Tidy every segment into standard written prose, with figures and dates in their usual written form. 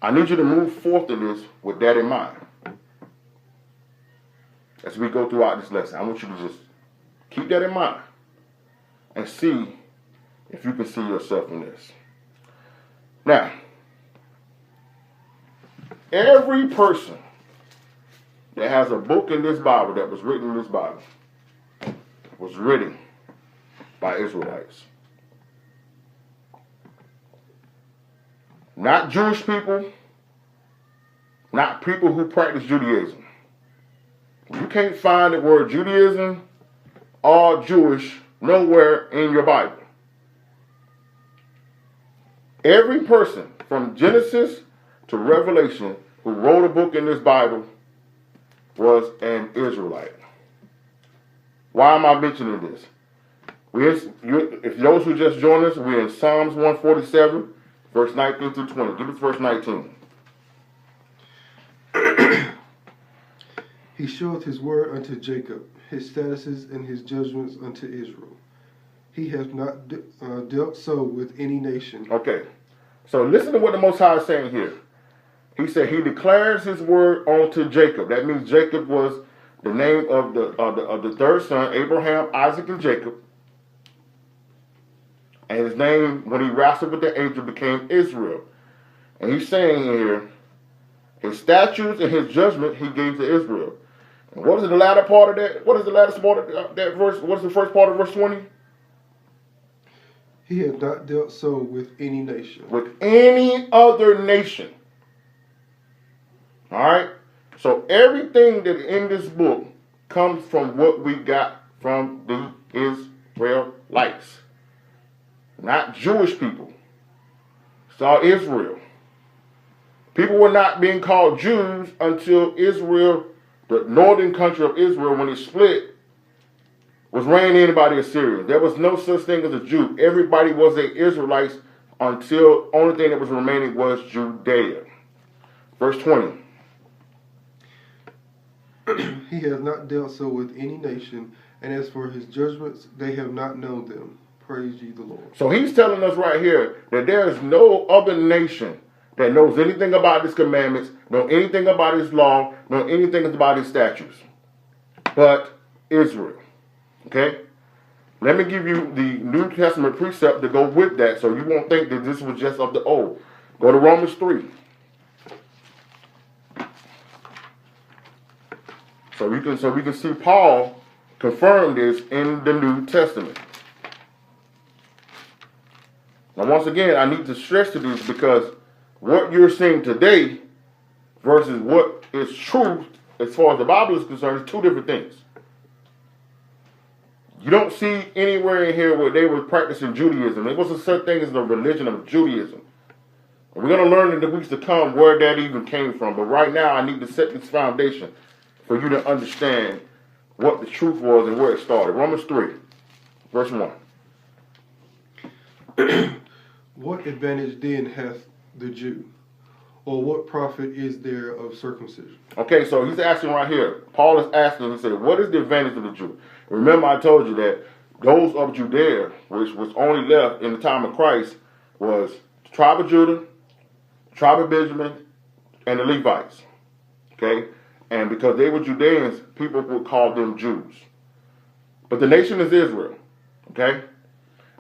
I need you to move forth in this with that in mind. As we go throughout this lesson, I want you to just keep that in mind and see if you can see yourself in this. Now, every person that has a book in this Bible that was written in this Bible was written by Israelites. Not Jewish people, not people who practice Judaism. You can't find the word Judaism or Jewish nowhere in your Bible. Every person from Genesis to Revelation who wrote a book in this Bible was an Israelite. Why am I mentioning this? If those who just joined us, we're in Psalms 147, verse 19 through 20. Give us verse 19. He showeth his word unto Jacob, his statutes and his judgments unto Israel. He hath not dealt so with any nation. Okay, so listen to what the Most High is saying here. He said he declares his word unto Jacob. That means Jacob was the name of the third son, Abraham, Isaac, and Jacob. And his name, when he wrestled with the angel, became Israel. And he's saying here, his statutes and his judgment he gave to Israel. And what is the latter part of that? What is the latter part of that verse? What is the first part of verse 20? He had not dealt so with any nation. With any other nation. All right? So everything that in this book comes from what we got from the Israelites. Not Jewish people. It's all Israel. People were not being called Jews until Israel, the northern country of Israel, when it split, was ran in by the Assyrians. There was no such thing as a Jew. Everybody was an Israelite until only thing that was remaining was Judea. Verse 20. He has not dealt so with any nation, and as for his judgments, they have not known them. Praise ye the Lord. So he's telling us right here that there is no other nation that knows anything about his commandments, know anything about his law, know anything about his statutes, but Israel. Okay? Let me give you the New Testament precept to go with that so you won't think that this was just of the old. Go to Romans 3. So we can see Paul confirm this in the New Testament. Now once again, I need to stress to this because what you're seeing today versus what is truth as far as the Bible is concerned is two different things. You don't see anywhere in here where they were practicing Judaism. There wasn't such thing as the religion of Judaism. And we're going to learn in the weeks to come where that even came from. But right now, I need to set this foundation for you to understand what the truth was and where it started. Romans 3, verse 1. What advantage then hath the Jew? Or what profit is there of circumcision? Okay, so he's asking right here. Paul is asking, he said, what is the advantage of the Jew? Remember I told you that those of Judea, which was only left in the time of Christ, was the tribe of Judah, tribe of Benjamin, and the Levites. Okay? And because they were Judeans, people would call them Jews. But the nation is Israel. Okay?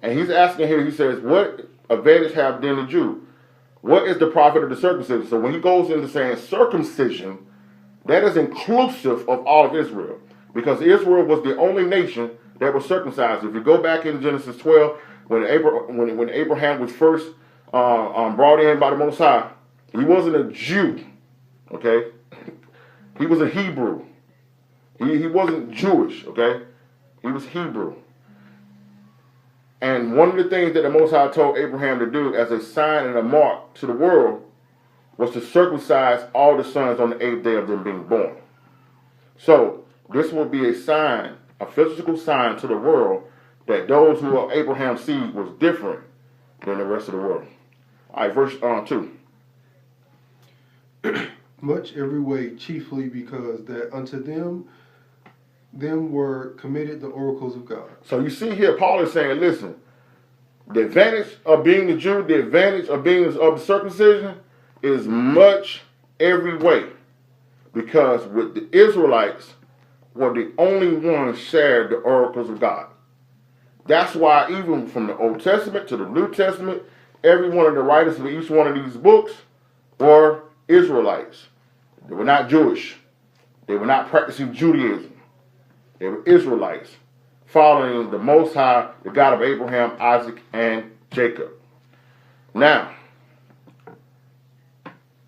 And he's asking here, he says, what advantage have then the Jew? What is the profit of the circumcision? So when he goes into saying circumcision, that is inclusive of all of Israel. Because Israel was the only nation that was circumcised. If you go back in Genesis 12, when Abraham was first brought in by the Most High, he wasn't a Jew. Okay? He was a Hebrew. He wasn't Jewish. Okay? He was Hebrew. And one of the things that the Most High told Abraham to do as a sign and a mark to the world was to circumcise all the sons on the 8th day of them being born. So this will be a sign, a physical sign to the world that those who are Abraham's seed was different than the rest of the world. All right, verse 2. Much every way, chiefly because that unto them were committed the oracles of God. So you see here, Paul is saying, listen, the advantage of being the Jew, the advantage of being of the circumcision is much every way, because with the Israelites were the only ones shared the oracles of God. That's why even from the Old Testament to the New Testament, every one of the writers of each one of these books were Israelites. They were not Jewish. They were not practicing Judaism. They were Israelites, following the Most High, the God of Abraham, Isaac, and Jacob. Now,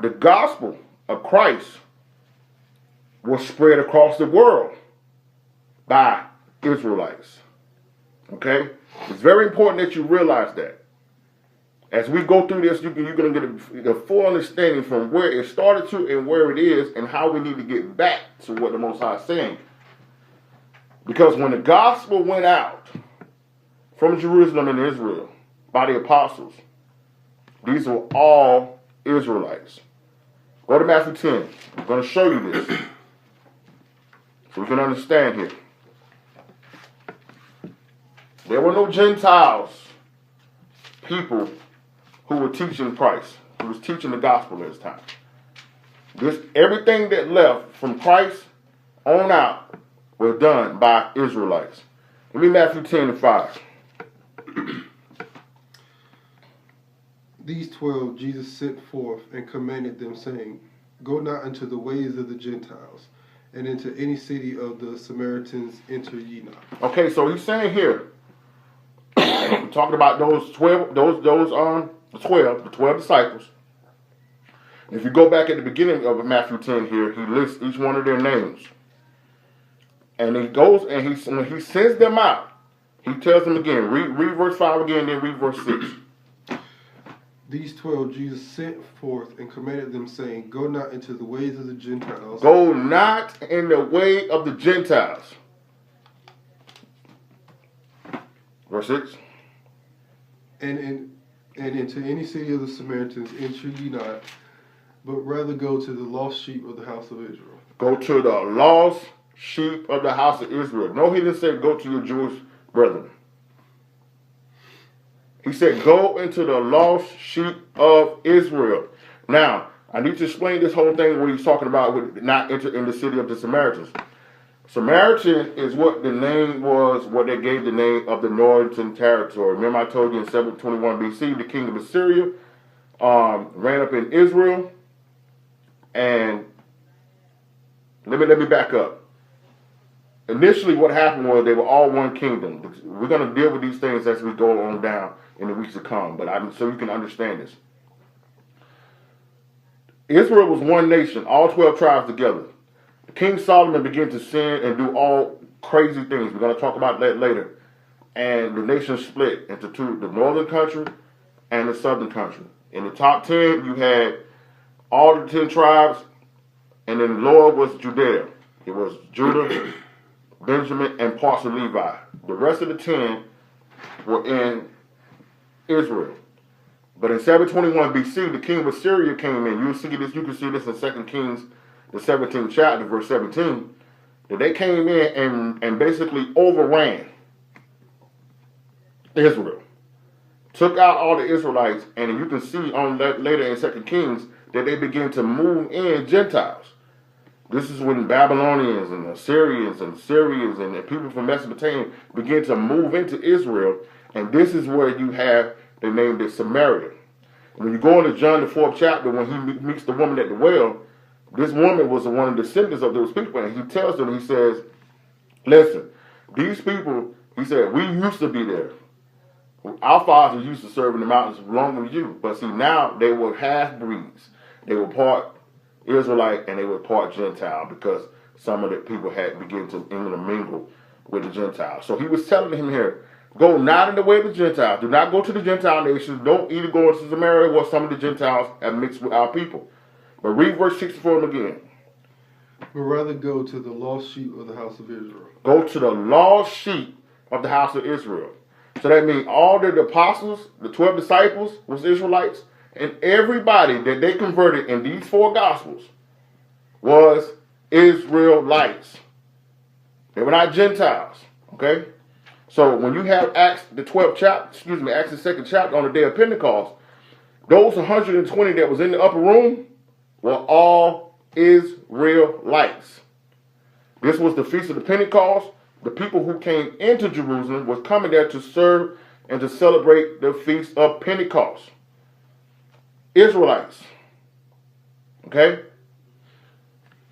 the gospel of Christ was spread across the world by Israelites. Okay? It's very important that you realize that. As we go through this, you're going to get a full understanding from where it started to and where it is and how we need to get back to what the Most High is saying. Because when the gospel went out from Jerusalem and Israel by the apostles, these were all Israelites. Go to Matthew 10. I'm going to show you this so we can understand here. There were no Gentiles, people who were teaching Christ, who was teaching the gospel at this time. Everything that left from Christ on out was done by Israelites. Read Matthew 10:5. These 12 Jesus sent forth and commanded them, saying, Go not into the ways of the Gentiles, and into any city of the Samaritans enter ye not. Okay, so he's saying here, we're talking about those 12, the 12 disciples. If you go back at the beginning of Matthew 10 here, he lists each one of their names. And he goes and when he sends them out, he tells them again, read verse 5 again, then read verse 6. These 12 Jesus sent forth and commanded them, saying, Go not into the ways of the Gentiles. Go not in the way of the Gentiles. Verse 6. And into any city of the Samaritans enter ye not, but rather go to the lost sheep of the house of Israel. Go to the lost sheep of the house of Israel. No, he didn't say go to your Jewish brethren. He said go into the lost sheep of Israel. Now, I need to explain this whole thing when he's talking about with not enter in the city of the Samaritans. Samaritan is what the name was, what they gave the name of the northern territory. Remember I told you in 721 BC, the king of Assyria ran up in Israel. And let me back up. Initially what happened was they were all one kingdom. We're going to deal with these things as we go on down in the weeks to come, but so you can understand this. Israel was one nation, all 12 tribes together. King Solomon began to sin and do all crazy things. We're going to talk about that later. And the nation split into two, the northern country and the southern country. In the top 10, you had all the 10 tribes, and then lower was Judea. It was Judah, Benjamin, and parts of Levi. The rest of the 10 were in Israel. But in 721 BC, the king of Assyria came in. You can see this in 2 Kings, the 17th chapter, verse 17. That they came in and basically overran Israel. Took out all the Israelites, and you can see on later in 2 Kings that they began to move in Gentiles. This is when Babylonians and Assyrians and Syrians and the people from Mesopotamia begin to move into Israel, and this is where you have the name of Samaria. When you go into John the 4th chapter, when he meets the woman at the well, this woman was one of the descendants of those people, and he tells them, he says, listen, these people, he said, we used to be there. Our fathers used to serve in the mountains along with you, but see now they were half-breeds. They were part Israelite and they were part Gentile because some of the people had begun to mingle with the Gentiles. So he was telling him here, go not in the way of the Gentiles. Do not go to the Gentile nations. Don't either go into Samaria where some of the Gentiles have mixed with our people. But read verse 64 again. But rather go to the lost sheep of the house of Israel. Go to the lost sheep of the house of Israel. So that means all the apostles, the 12 disciples was Israelites, and everybody that they converted in these 4 gospels was Israelites. They were not Gentiles. Okay? So when you have Acts the 2nd chapter on the day of Pentecost, Those 120 that was in the upper room were all Israelites. This was the Feast of the Pentecost. The people who came into Jerusalem was coming there to serve and to celebrate the Feast of Pentecost. Israelites. Okay?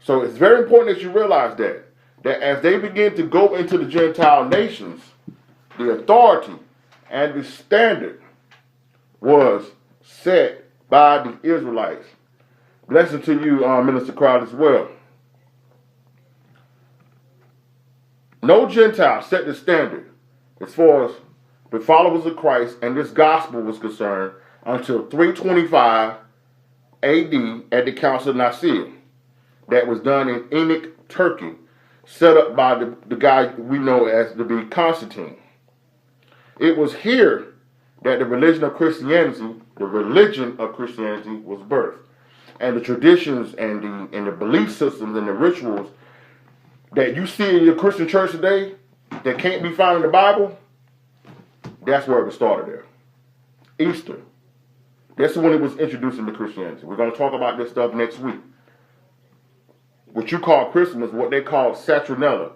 So it's very important that you realize that as they begin to go into the Gentile nations, the authority and the standard was set by the Israelites. Blessing to you, Minister Crowd, as well. No Gentile set the standard as far as the followers of Christ and this gospel was concerned until 325 AD at the Council of Nicaea. That was done in Enoch, Turkey, set up by the guy we know as to be Constantine. It was here that the religion of Christianity was birthed. And the traditions and the belief systems and the rituals that you see in your Christian church today that can't be found in the Bible, that's where it started there. Easter. That's when it was introduced into Christianity. We're going to talk about this stuff next week. What you call Christmas, what they call Saturnella,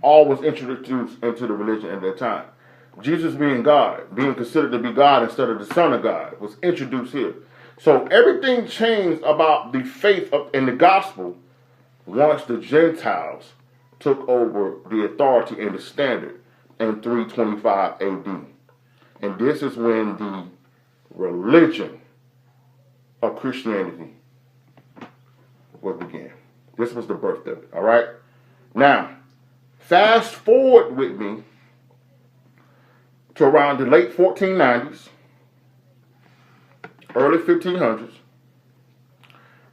all was introduced into the religion at that time. Jesus being God, being considered to be God instead of the Son of God, was introduced here. So everything changed about the faith in the gospel once the Gentiles took over the authority and the standard in 325 AD. And this is when the religion of Christianity will begin. This was the birth of it, all right? Now, fast forward with me to around the late 1490s, early 1500s.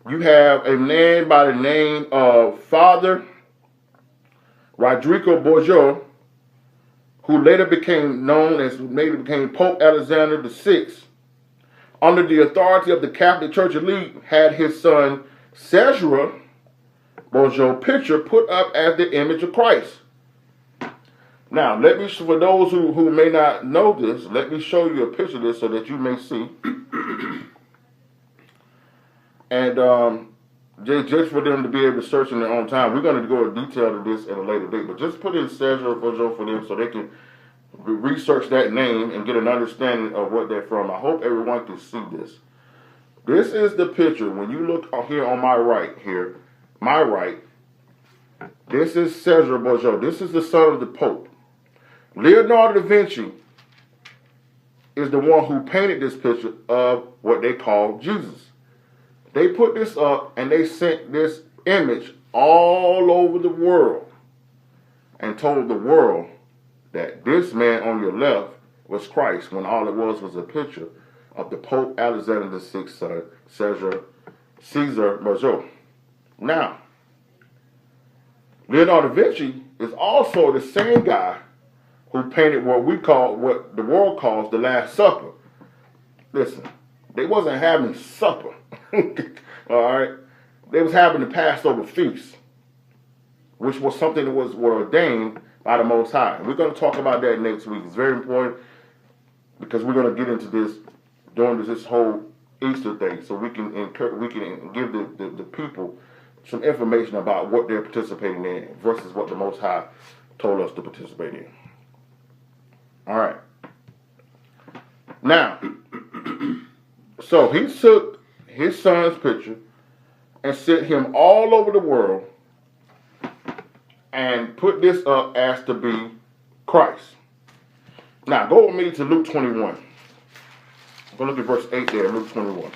You have a man by the name of Father Rodrigo Borgia, who later became Pope Alexander VI, under the authority of the Catholic Church elite, had his son Cesare Borgia picture put up as the image of Christ. Now, for those who may not know this, let me show you a picture of this so that you may see. And just for them to be able to search in their own time, we're going to go into detail to this at a later date. But just put in Cesare Borgia for them so they can research that name and get an understanding of what they're from. I hope everyone can see this. This is the picture. When you look here on my right, this is Cesare Borgia. This is the son of the Pope. Leonardo da Vinci is the one who painted this picture of what they call Jesus. They put this up and they sent this image all over the world and told the world that this man on your left was Christ, when all it was a picture of the Pope Alexander VI's son, Cesare Borgia. Now, Leonardo da Vinci is also the same guy who painted what the world calls the Last Supper. Listen, they wasn't having supper, all right? They was having the Passover feast, which was something that was ordained by the Most High. We're going to talk about that next week. It's very important because we're going to get into this during this whole Easter thing, so we can give the people some information about what they're participating in versus what the Most High told us to participate in. All right. Now, so he took his son's picture and sent him all over the world and put this up as to be Christ. Now, go with me to Luke 21. I'm going to look at verse 8 there, Luke 21.